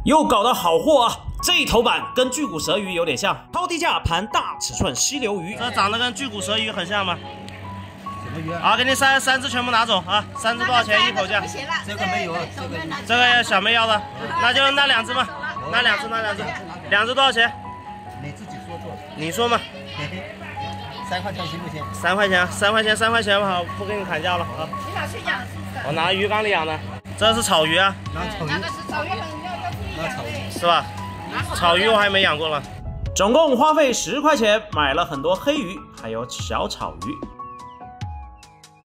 又搞到好货啊！这头版跟巨骨舌鱼有点像，超低价盘大尺寸溪流鱼，这长得跟巨骨舌鱼很像吗？什么鱼啊？好，给你三只全部拿走啊！3只多少钱一口价？这个没有，这个小妹要的，那就那2只吧，那2只，2只多少钱？你自己说多少？你说嘛。 3块钱行不行？3块钱，3块钱吧，不给你砍价了啊！你拿去养是不是？我拿鱼缸里养的，这是草鱼啊。拿草鱼，那个是草鱼，要注意养是吧？草鱼我还没养过呢。总共花费10块钱买了很多黑鱼，还有小草鱼。